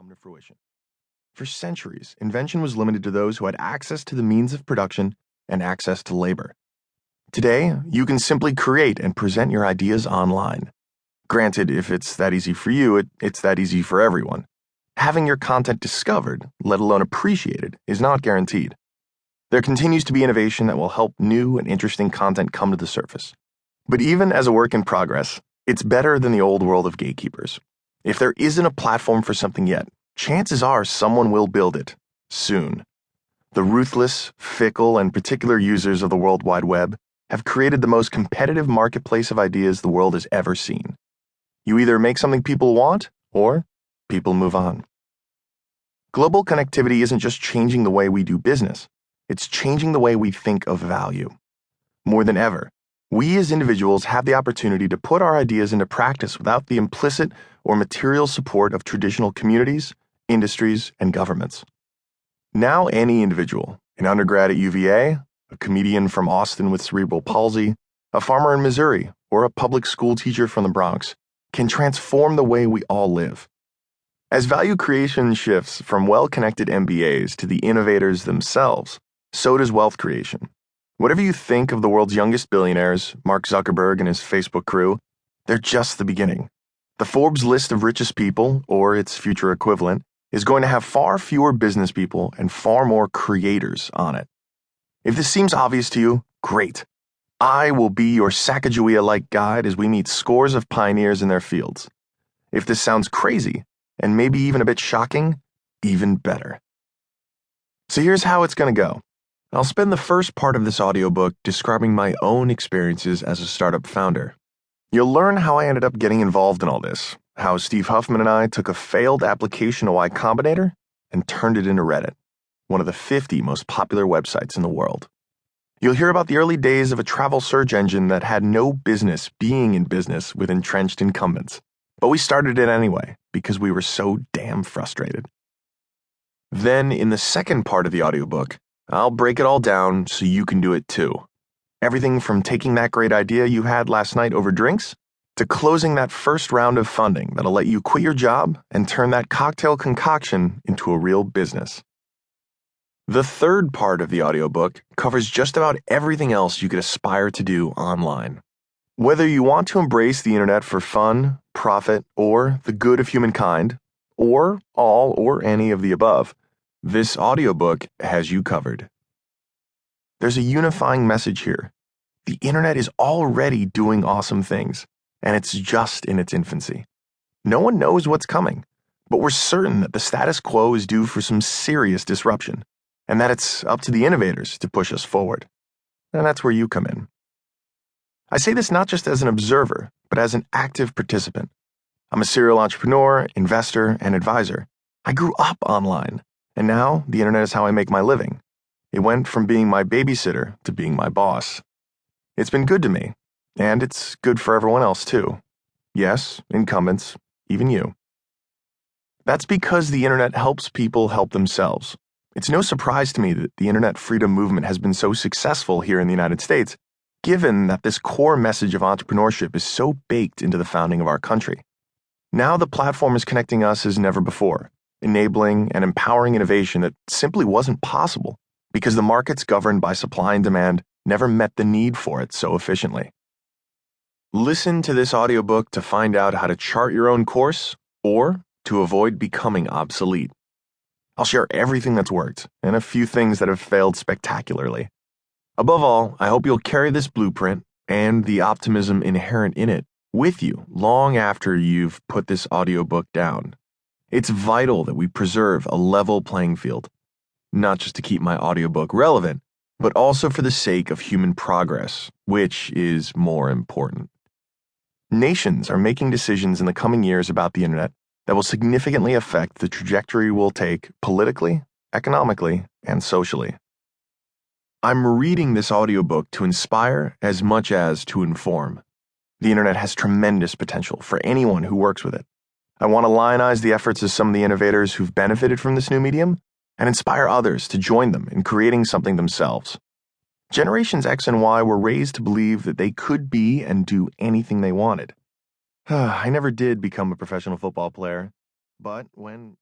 come to fruition. For centuries, invention was limited to those who had access to the means of production and access to labor. Today, you can simply create and present your ideas online. Granted, if it's that easy for you, it's that easy for everyone. Having your content discovered, let alone appreciated, is not guaranteed. There continues to be innovation that will help new and interesting content come to the surface. But even as a work in progress, it's better than the old world of gatekeepers. If there isn't a platform for something yet, chances are someone will build it, soon. The ruthless, fickle, and particular users of the World Wide Web have created the most competitive marketplace of ideas the world has ever seen. You either make something people want, or people move on. Global connectivity isn't just changing the way we do business, it's changing the way we think of value. More than ever, we as individuals have the opportunity to put our ideas into practice without the implicit or material support of traditional communities, industries, and governments. Now any individual, an undergrad at UVA, a comedian from Austin with cerebral palsy, a farmer in Missouri, or a public school teacher from the Bronx, can transform the way we all live. As value creation shifts from well-connected MBAs to the innovators themselves, so does wealth creation. Whatever you think of the world's youngest billionaires, Mark Zuckerberg and his Facebook crew, they're just the beginning. The Forbes list of richest people, or its future equivalent, is going to have far fewer business people and far more creators on it. If this seems obvious to you, great. I will be your Sacagawea-like guide as we meet scores of pioneers in their fields. If this sounds crazy, and maybe even a bit shocking, even better. So here's how it's going to go. I'll spend the first part of this audiobook describing my own experiences as a startup founder. You'll learn how I ended up getting involved in all this, how Steve Huffman and I took a failed application to Y Combinator and turned it into Reddit, one of the 50 most popular websites in the world. You'll hear about the early days of a travel search engine that had no business being in business with entrenched incumbents. But we started it anyway, because we were so damn frustrated. Then, in the second part of the audiobook, I'll break it all down so you can do it too. Everything from taking that great idea you had last night over drinks, to closing that first round of funding that'll let you quit your job and turn that cocktail concoction into a real business. The third part of the audiobook covers just about everything else you could aspire to do online. Whether you want to embrace the internet for fun, profit, or the good of humankind, or all or any of the above, this audiobook has you covered. There's a unifying message here. The internet is already doing awesome things, and it's just in its infancy. No one knows what's coming, but we're certain that the status quo is due for some serious disruption, and that it's up to the innovators to push us forward. And that's where you come in. I say this not just as an observer, but as an active participant. I'm a serial entrepreneur, investor, and advisor. I grew up online, and now the internet is how I make my living. It went from being my babysitter to being my boss. It's been good to me, and it's good for everyone else too. Yes, incumbents, even you. That's because the internet helps people help themselves. It's no surprise to me that the internet freedom movement has been so successful here in the United States, given that this core message of entrepreneurship is so baked into the founding of our country. Now the platform is connecting us as never before, enabling and empowering innovation that simply wasn't possible because the markets governed by supply and demand never met the need for it so efficiently. Listen to this audiobook to find out how to chart your own course or to avoid becoming obsolete. I'll share everything that's worked and a few things that have failed spectacularly. Above all, I hope you'll carry this blueprint and the optimism inherent in it with you long after you've put this audiobook down. It's vital that we preserve a level playing field, not just to keep my audiobook relevant, but also for the sake of human progress, which is more important. Nations are making decisions in the coming years about the internet that will significantly affect the trajectory we'll take politically, economically, and socially. I'm reading this audiobook to inspire as much as to inform. The internet has tremendous potential for anyone who works with it. I want to lionize the efforts of some of the innovators who've benefited from this new medium and inspire others to join them in creating something themselves. Generations X and Y were raised to believe that they could be and do anything they wanted. I never did become a professional football player, but when